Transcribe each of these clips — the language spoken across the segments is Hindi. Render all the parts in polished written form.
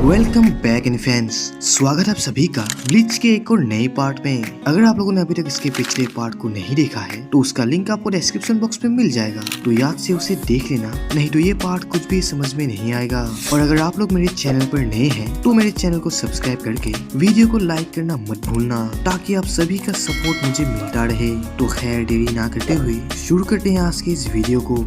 Welcome back in fans. स्वागत है आप सभी का ब्लीच के एक और नए पार्ट में। अगर आप लोगों ने अभी तक इसके पिछले पार्ट को नहीं देखा है तो उसका लिंक आपको डिस्क्रिप्शन बॉक्स में मिल जाएगा, तो याद से उसे देख लेना, नहीं तो ये पार्ट कुछ भी समझ में नहीं आएगा। और अगर आप लोग मेरे चैनल पर नए हैं तो मेरे चैनल को सब्सक्राइब करके वीडियो को लाइक करना मत भूलना, ताकि आप सभी का सपोर्ट मुझे मिलता रहे। तो खैर देरी ना करते हुए शुरू करते हैं आज की इस वीडियो को।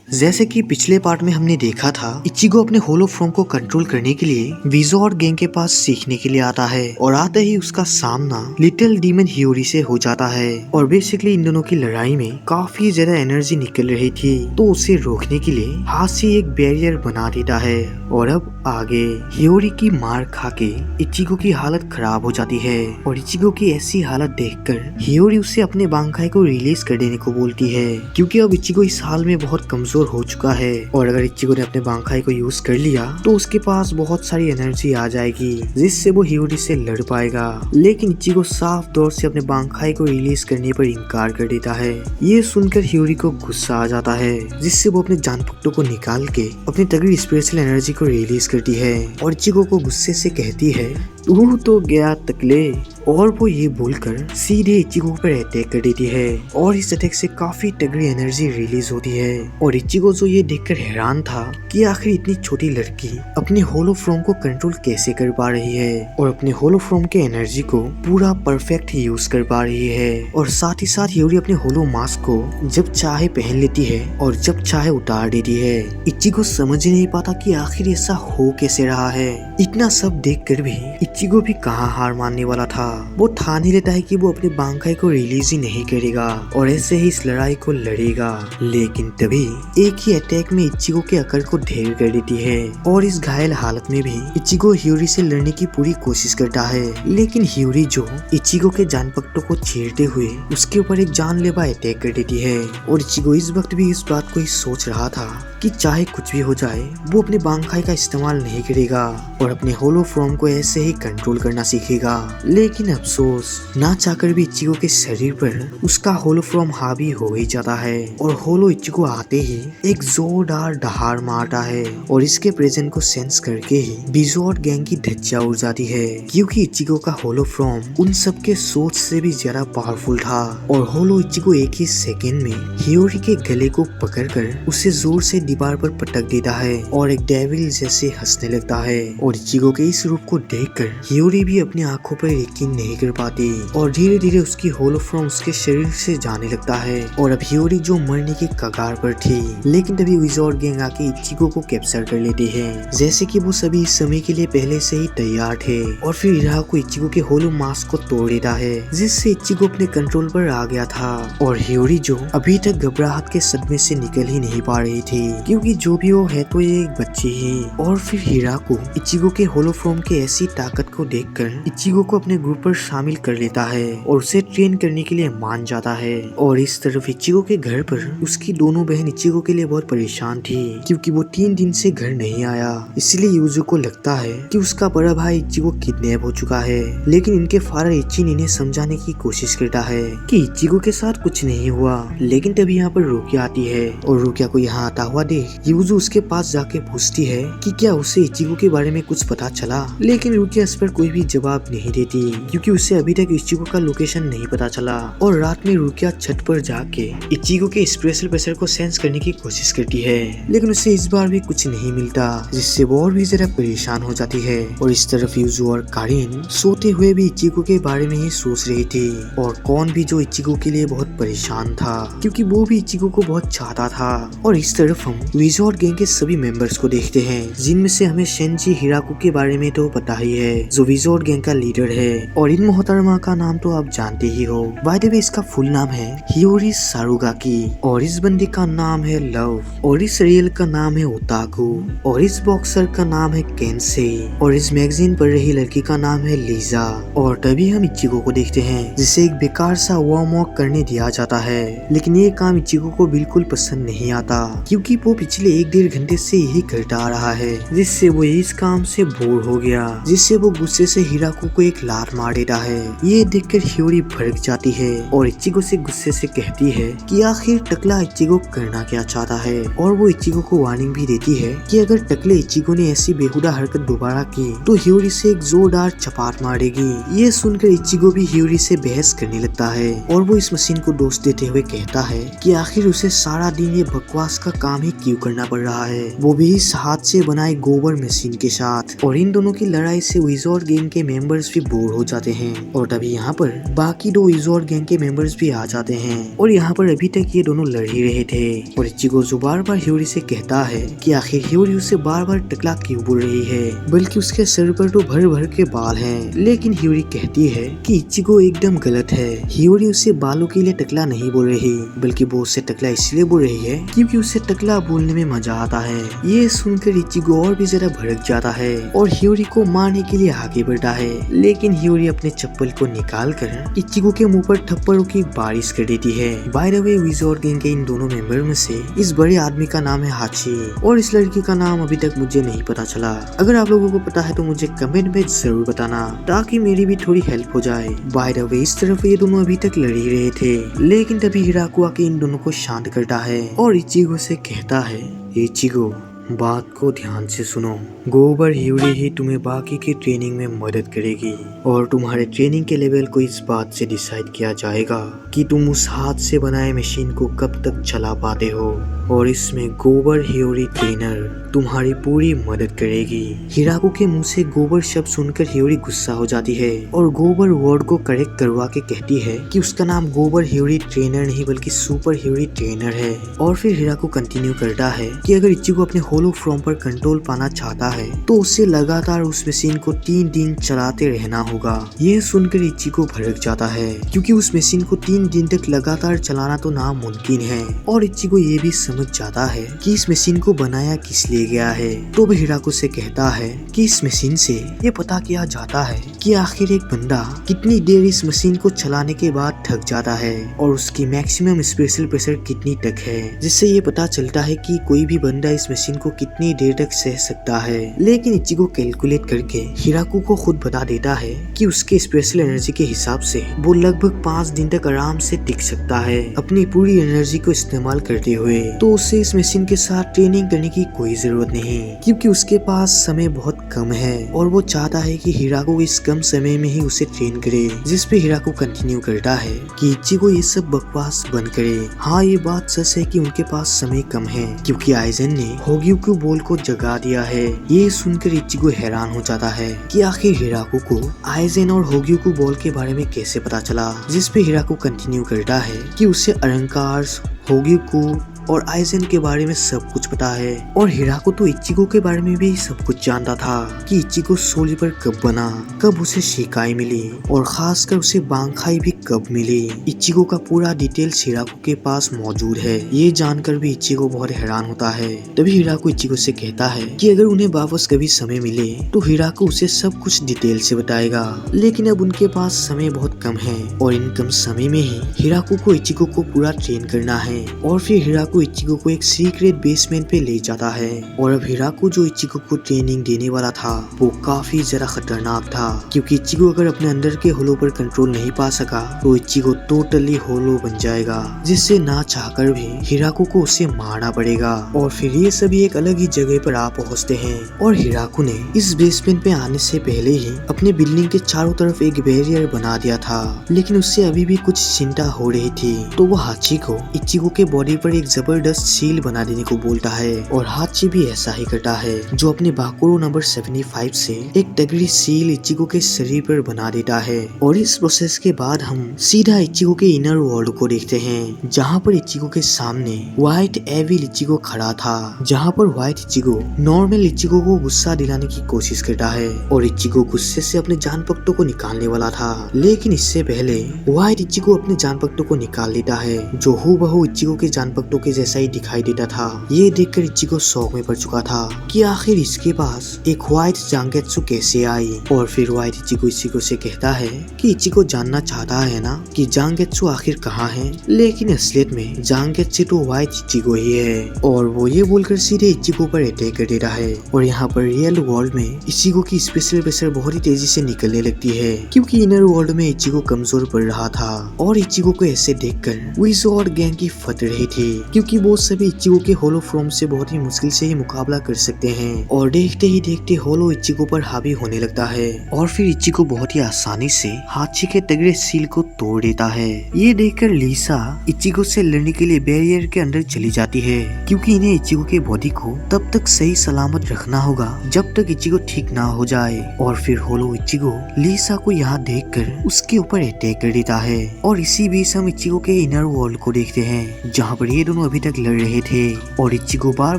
जैसे कि पिछले पार्ट में हमने देखा था, इचिगो अपने होलो फॉर्म को कंट्रोल करने के लिए विजोर्ड गैंग के पास सीखने के लिए आता है और आते ही उसका सामना लिटिल डीमन हियोरी से हो जाता है। और बेसिकली इन दोनों की लड़ाई में काफी ज्यादा एनर्जी निकल रही थी, तो उसे रोकने के लिए हाथ से एक बैरियर बना देता है। और अब आगे हियोरी की मार खा के इचिगो की हालत खराब हो जाती है और इचिगो की ऐसी हालत देखकर हियोरी उसे अपने बांकाई को रिलीज कर देने को बोलती है, क्योंकि अब इचिगो इस हाल में बहुत कमजोर हो चुका है और अगर इचिगो ने अपने बांकाई को यूज कर लिया तो उसके पास बहुत सारी एनर्जी आ जाएगी जिससे वो हियोरी से लड़ पाएगा। लेकिन इचिगो साफ तौर से अपने बांकाई को रिलीज करने पर इनकार कर देता है। ये सुनकर हियोरी को गुस्सा आ जाता है, जिससे वो अपने जानपट्टों को निकाल के अपनी तगड़ी स्पिरिचुअल एनर्जी को रिलीज करती है और इचिगो को गुस्से से कहती है, तू तो गया तकले। और वो ये बोलकर सीधे इचिगो पर अटैक कर देती है और इस अटैक से काफी तगड़ी एनर्जी रिलीज होती है। और इचिगो जो ये देखकर हैरान था कि आखिर इतनी छोटी लड़की अपने होलो फॉर्म को कंट्रोल कैसे कर पा रही है और अपने होलो फॉर्म के एनर्जी को पूरा परफेक्ट यूज कर पा रही है। और साथ ही साथ हियोरी अपने होलो मास्क को जब चाहे पहन लेती है और जब चाहे उतार देती है। इचिगो समझ ही नहीं पाता कि आखिर ऐसा हो कैसे रहा है। इतना सब देख कर भी इचिगो भी कहाँ हार मानने वाला था। वो ठान ही लेता है कि वो अपने बांकाई को रिलीज ही नहीं करेगा और ऐसे ही इस लड़ाई को लड़ेगा। लेकिन तभी एक ही अटैक में इचिगो के अकड़ को ढेर कर देती है और इस घायल हालत में भी इचिगो हियोरी से लड़ने की पूरी कोशिश करता है। लेकिन हियोरी जो इचिगो के जानपट्टों को छेड़ते हुए उसके ऊपर एक जानलेवा अटैक कर देती है। और इचिगो इस वक्त भी इस बात को ही सोच रहा था कि चाहे कुछ भी हो जाए वो अपने बांकाई का इस्तेमाल नहीं करेगा और अपने होलो फॉर्म को ऐसे ही कंट्रोल करना सीखेगा। लेकिन अफसोस, ना चाहकर भी इचिगो के शरीर पर उसका होलो फॉर्म हावी हो ही जाता है और होलो इचिगो आते ही एक जोरदार दहाड़ मारता है और इसके प्रेजेंट को सेंस करके ही विजोर्ड गैंग की धज्जियां उड़ जाती है, क्योंकि इचिगो का होलो फॉर्म उन सबके सोच से भी ज्यादा पावरफुल था। और होलो इचिगो एक ही सेकेंड में हियोरी के गले को पकड़कर उसे जोर से दीवार पर पटक देता है और एक डेविल जैसे हंसने लगता है। और इचिगो के इस रूप को देखकर हियोरी भी अपनी आंखों पर यकीन नहीं कर पाती और धीरे धीरे उसकी होलो फॉर्म उसके शरीर से जाने लगता है। और अब हियोरी जो मरने के कगार पर थी, लेकिन तभी विजोर्ड गैंग आके इचिगो को कैप्चर कर लेते हैं, जैसे कि वो सभी इस समय के लिए पहले से ही तैयार थे। और फिर हिराको इचिगो के होलो मास्क को तोड़ देता है, जिससे इचिगो अपने कंट्रोल पर आ गया था। और हियोरी जो अभी तक घबराहट के सदमे से निकल ही नहीं पा रही थी, क्योंकि जो भी वो है तो ये एक बच्ची ही। और फिर हिराको इचिगो के होलो फॉर्म के ऐसी ताकत को देखकर इचिगो को अपने ग्रुप पर शामिल कर लेता है और उसे ट्रेन करने के लिए मान जाता है। और इस तरफ इचिगो के घर पर उसकी दोनों बहन इचिगो के लिए बहुत परेशान थी, क्योंकि वो 3 दिन से घर नहीं आया। इसलिए यूजो को लगता है कि उसका बड़ा भाई इचिगो किडनैप हो चुका है। लेकिन इनके फादर इचिन इन्हें समझाने की कोशिश करता है कि इचिगो के साथ कुछ नहीं हुआ। लेकिन तभी यहाँ पर रुकिया आती है और रुकिया को यहाँ आता हुआ देख यूजो उसके पास जाके पूछती है कि क्या उसे इचिगो के बारे में कुछ पता चला। लेकिन रुकिया इस पर कोई भी जवाब नहीं देती, क्योंकि उसे अभी तक इचिगो का लोकेशन नहीं पता चला। और रात में रुकिया छत पर जाके इचिगो के स्पेशल प्रेशर को सेंस करने की कोशिश करती है, लेकिन उसे इस बार भी कुछ नहीं मिलता, जिससे वो और भी ज्यादा परेशान हो जाती है। और इस तरफ यूजो और कारिन सोते हुए भी इचिगो के बारे में ही सोच रही थी, और कौन भी जो इचिगो के लिए बहुत परेशान था, क्योंकि वो भी इचिगो को बहुत चाहता था। और इस तरफ हम विजोर्ड गैंग के सभी मेंबर्स को देखते हैं, जिनमें से हमें शेंजी हिराको के बारे में तो पता ही है, जो विजोर्ड गैंग का लीडर है। और इन मोहतरमा का नाम तो आप जानते ही हो। बाय द वे इसका फुल नाम है हियोरी सारुगाकी और इस बंदी का नाम है लव और इस रियल का नाम है ओताकू और इस बॉक्सर का नाम है केंसे और इस मैगजीन पढ़ रही लड़की का नाम है लीजा। और तभी हम इचिगो को देखते हैं, जिसे एक बेकार सा वार्म वॉक करने दिया जाता है, लेकिन ये काम इचिगो को बिल्कुल पसंद नहीं आता, क्योंकि वो पिछले 1-1.5 घंटे से यही करता आ रहा है, जिससे वो इस काम से बोर हो गया, जिससे वो गुस्से से हिराको को एक लात मार देता है। ये देखकर हियोरी भड़क जाती है और इचिगो से गुस्से से कहती है कि आखिर टकला इचिगो करना क्या चाहता है, और वो इचिगो को वार्निंग भी देती है कि अगर टकले इचिगो ने ऐसी बेहुदा हरकत दोबारा की तो हियोरी से एक जोरदार चपाट मारेगी। ये सुनकर इचिगो भी हियोरी से बहस करने लगता है और वो इस मशीन को दोष देते हुए कहता है कि आखिर उसे सारा दिन ये बकवास का काम ही क्यों करना पड़ रहा है, वो भी इस हाथ से बनाए गोबर मशीन के साथ। और इन दोनों की लड़ाई से विजॉर्ड गैंग के मेंबर्स भी बोर हो जाते हैं और तभी यहाँ पर बाकी 2 विजॉर्ड गैंग के मेंबर्स भी आ जाते हैं और यहाँ पर अभी तक ये दोनों लड़ ही रहे थे। और इचिगो जो बार बार हियोरी से कहता है कि आखिर हियोरी उसे बार बार टकला क्यों बोल रही है, बल्कि उसके सर पर तो भर भर के बाल हैं। लेकिन हियोरी कहती है कि इचिगो एकदम गलत है, हियोरी उसे बालों के लिए टकला नहीं बोल रही, बल्कि वो उससे टकला इसलिए बोल रही है क्योंकि उसे टकला बोलने में मजा आता है। ये सुनकर इचिगो और भी ज्यादा भड़क जाता है और हियोरी को मारने के लिए आगे बढ़ता है, लेकिन हियोरी अपने चप्पल को निकाल कर इचिगो के मुंह पर थप्पड़ों की बारिश कर देती है। बाय द वे विजॉर्ड गैंग के इन दोनों मेंबर में से इस बड़े आदमी का नाम है हाची और इस लड़की का नाम अभी तक मुझे नहीं पता चला। अगर आप लोगों को पता है तो मुझे कमेंट में जरूर बताना ताकि मेरी भी थोड़ी हेल्प हो जाए। बाय द वे इस तरफ ये दोनों अभी तक लड़ ही रहे थे, लेकिन तभी हिराको आके इन दोनों को शांत करता है और इचिगो से कहता है, इचिगो बात को ध्यान से सुनो, गोबर हियोरी ही तुम्हें बाकी की ट्रेनिंग में मदद करेगी और तुम्हारे ट्रेनिंग के लेवल को इस बात से डिसाइड किया जाएगा कि तुम उस हाथ से बनाए मशीन को कब तक चला पाते हो, और इसमें गोबर हियोरी ट्रेनर तुम्हारी पूरी मदद करेगी। हिराको के मुंह से गोबर शब्द सुनकर हियोरी गुस्सा हो जाती है और गोबर वर्ड को करेक्ट करवा के कहती है कि उसका नाम गोबर हियोरी ट्रेनर नहीं बल्कि सुपर हियोरी ट्रेनर है। और फिर हिराको कंटिन्यू करता है कि अगर इचिगो अपने होलो फ्रॉम पर कंट्रोल पाना चाहता है तो उसे लगातार उस मशीन को 3 दिन चलाते रहना होगा। ये सुनकर इचिगो भड़क जाता है क्योंकि उस मशीन को 3 दिन तक लगातार चलाना तो नामुमकिन है, और इचिगो ये भी समझ जाता है कि इस मशीन को बनाया किस लिए गया है। तो वो हिराको से कहता है कि इस मशीन से ये पता किया जाता है कि आखिर एक बंदा कितनी देर इस मशीन को चलाने के बाद थक जाता है और उसकी मैक्सिमम स्पेशल प्रेशर कितनी तक है, जिससे ये पता चलता है कि कोई भी बंदा इस मशीन को कितनी देर तक सह सकता है। लेकिन इचिगो कैलकुलेट करके हिराको को खुद बता देता है कि उसके स्पेशल एनर्जी के हिसाब से वो लगभग 5 दिन तक आराम से टिक सकता है अपनी पूरी एनर्जी को इस्तेमाल करते हुए। तो उसे इस मशीन के साथ ट्रेनिंग करने की कोई जरूरत नहीं क्योंकि उसके पास समय बहुत कम है और वो चाहता है कि हिराको इस कम समय में ही उसे ट्रेन करे। जिस पे हिराको कंटिन्यू करता है कि इचिगो ये सब बकवास बंद करे। हाँ, ये बात सच है कि उनके पास समय कम है क्योंकि आइजन ने होग्युकू बोल को जगा दिया है। ये सुनकर इचिगो हैरान हो जाता है कि आखिर हिराको को आइजन और होग्युकू बोल के बारे में कैसे पता चला। जिस पे हिराको कंटिन्यू करता है कि उसे अरंकार, होग्युकू और आइजन के बारे में सब कुछ पता है, और हिराको तो इचिगो के बारे में भी सब कुछ जानता था कि इचिगो सोली पर कब बना, कब उसे शिकाई मिली और खासकर उसे बांखाई भी कब मिली। इचिगो का पूरा डिटेल्स हिराको के पास मौजूद है। ये जानकर भी इचिगो बहुत हैरान होता है। तभी हिराको इचिगो से कहता है कि अगर उन्हें वापस कभी समय मिले तो हिराको उसे सब कुछ डिटेल से बताएगा, लेकिन अब उनके पास समय बहुत कम है और इन कम समय में ही हिराको को इचिगो को पूरा ट्रेन करना है। और फिर हिराको इचिगो को एक सीक्रेट बेसमेंट पे ले जाता है और अब हिराको जो इचिगो को ट्रेनिंग देने वाला था वो काफी जरा खतरनाक था क्योंकि इचिगो अगर अपने अंदर के होलो पर कंट्रोल नहीं पा सका तो इचिगो टोटली होलो बन जाएगा, जिससे ना चाहकर भी हिराको को उसे मारना पड़ेगा। और फिर ये सभी एक अलग ही जगह पर आ पहुँचते हैं और हिराको ने इस बेसमेंट पे आने से पहले ही अपने बिल्डिंग के चारों तरफ एक बैरियर बना दिया था, लेकिन उससे अभी भी कुछ चिंता हो रही थी। तो वो हाची को इचिगो के बॉडी पर एक जबरदस्त सील बना देने को बोलता है और हाची भी ऐसा ही करता है, जो अपने बाकुरो नंबर 75 से एक तगड़ी सील इचिगो के शरीर पर बना देता है। और इस प्रोसेस के बाद हम सीधा इचिगो के इनर वर्ल्ड को देखते हैं, जहाँ पर इचिगो के सामने व्हाइट एविल इचिगो खड़ा था, जहाँ पर व्हाइट इचिगो नॉर्मल इचिगो को गुस्सा दिलाने की कोशिश करता है और इचिगो गुस्से से अपने जान पट्टों को निकालने वाला था, लेकिन इससे पहले व्हाइट इचिगो अपने जान पट्टों को निकाल लेता है, जो हूबहू इचिगो के जान पट्टों के के जैसा ही दिखाई देता था। ये देखकर इचिगो शौक में पड़ चुका था कि आखिर इसके पास एक व्हाइट जांगेत्सु कैसे आई। और फिर व्हाइट इचिगो से कहता है कि इचिगो जानना चाहता है ना कि जांगेत्सु आखिर कहाँ है, लेकिन असलियत में जांगेत्सु तो व्हाइट इचिगो ही है। और वो ये बोलकर सीधे इचिगो पर अटैक कर देता है। और यहाँ पर रियल वर्ल्ड में इचिगो की स्पेशल प्रेशर बहुत ही तेजी से निकलने लगती है, क्योंकि इनर वर्ल्ड में इचिगो कमजोर पड़ रहा था। और इचिगो को ऐसे देखकर वीजो और गैंग की फट रही थी, क्योंकि वो सभी इचिगो के होलो फॉर्म से बहुत ही मुश्किल से ही मुकाबला कर सकते हैं। और देखते ही देखते होलो इचिगो पर हावी होने लगता है। और फिर इचिगो बहुत ही आसानी से हाची के तगड़े सील को तोड़ देता है। ये देखकर लीसा इचिगो से लड़ने के लिए बैरियर के अंदर चली जाती है, क्योंकि इन्हें इचिगो के बॉडी को तब तक सही सलामत रखना होगा जब तक इचिगो ठीक ना हो जाए। और फिर होलो इचिगो लीसा को यहाँ देखकर उसके ऊपर अटैक कर देता है। और इसी बीच हम इचिगो के इनर वर्ल्ड को देखते हैं, जहाँ पर ये दोनों अभी तक लड़ रहे थे। और इचिगो बार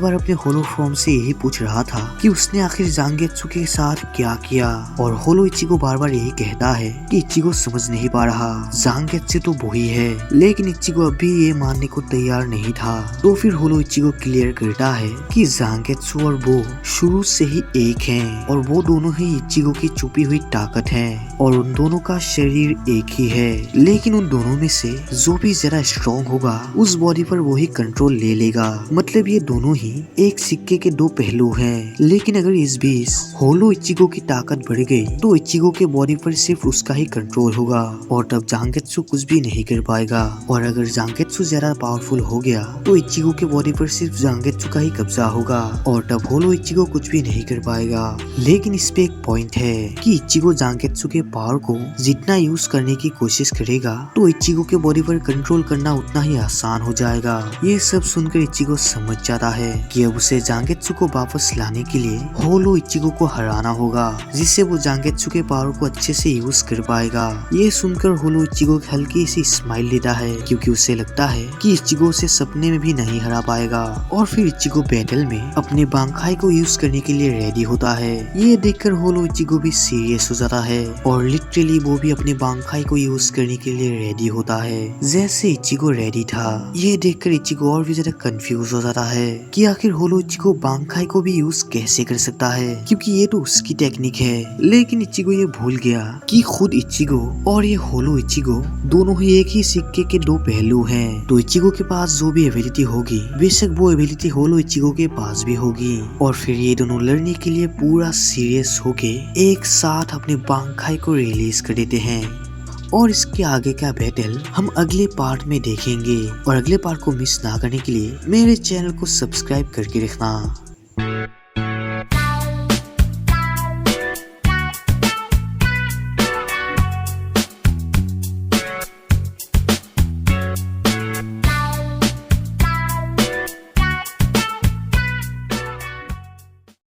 बार अपने होलो फॉर्म से यही पूछ रहा था कि उसने आखिर जांगेत्सु के साथ क्या किया। और होलो इचिगो बार बार यही कहता है कि इचिगो समझ नहीं पा रहा, जांगेत्सु तो वही है। लेकिन इचिगो अभी ये मानने को तैयार नहीं था। तो फिर होलो इचिगो क्लियर करता है कि जांगेत्सु और वो शुरू से ही एक हैं, और वो दोनों ही इचिगो की छुपी हुई ताकत हैं, और उन दोनों का शरीर एक ही है। लेकिन उन दोनों में से जो भी ज्यादा स्ट्रॉन्ग होगा उस बॉडी पर वो ही कंट्रोल ले लेगा। मतलब ये दोनों ही एक सिक्के के दो पहलू हैं। लेकिन अगर इस बीच होलो इचिगो की ताकत बढ़ गई तो इचिगो के बॉडी पर सिर्फ उसका ही कंट्रोल होगा, और तब जांगेत्सु कुछ भी नहीं कर पाएगा। और अगर जांगेत्सु ज्यादा पावरफुल हो गया तो इचिगो के बॉडी पर सिर्फ जांगेत्सु का ही कब्जा होगा, और तब होलो इचिगो कुछ भी नहीं कर पाएगा। लेकिन इस पे एक पॉइंट है कि इचिगो जांगेत्सु के पावर को जितना यूज करने की कोशिश करेगा तो इचिगो के बॉडी पर कंट्रोल करना उतना ही आसान हो जाएगा। ये सब सुनकर इचिगो समझ जाता है कि अब उसे जांगेत्सु को वापस लाने के लिए होलो इचिगो को हराना होगा, जिससे वो जांगेत्सु के पावर को अच्छे से यूज कर पाएगा। ये सुनकर होलो इचिगो हल्की सी स्माइल देता है, क्योंकि उसे लगता है कि इचिगो उसे सपने में भी नहीं हरा पाएगा। और फिर इचिगो बैटल में अपने बांखाई को यूज करने के लिए रेडी होता है। ये देखकर होलो इचिगो भी सीरियस हो जाता है, और लिटरली वो भी अपने बांखाई को यूज करने के लिए रेडी होता है जैसे इचिगो रेडी था। ये देखकर इचिगो और भी ज्यादा कंफ्यूज हो जाता है कि आखिर होलो इचिगो बांखाई को भी यूज कैसे कर सकता है, क्योंकि ये तो उसकी टेक्निक है। लेकिन इचिगो ये भूल गया कि खुद इचिगो और ये होलो इचिगो दोनों ही एक ही सिक्के के दो पहलू हैं। तो इचिगो के पास जो भी एबिलिटी होगी बेशक वो एबिलिटी होलो इचिगो के पास भी होगी। और फिर ये दोनों लड़ने के लिए पूरा सीरियस होके एक साथ अपने बांखाई को रिलीज कर देते हैं। और इसके आगे का बैटल हम अगले पार्ट में देखेंगे, और अगले पार्ट को मिस ना करने के लिए मेरे चैनल को सब्सक्राइब करके रखना।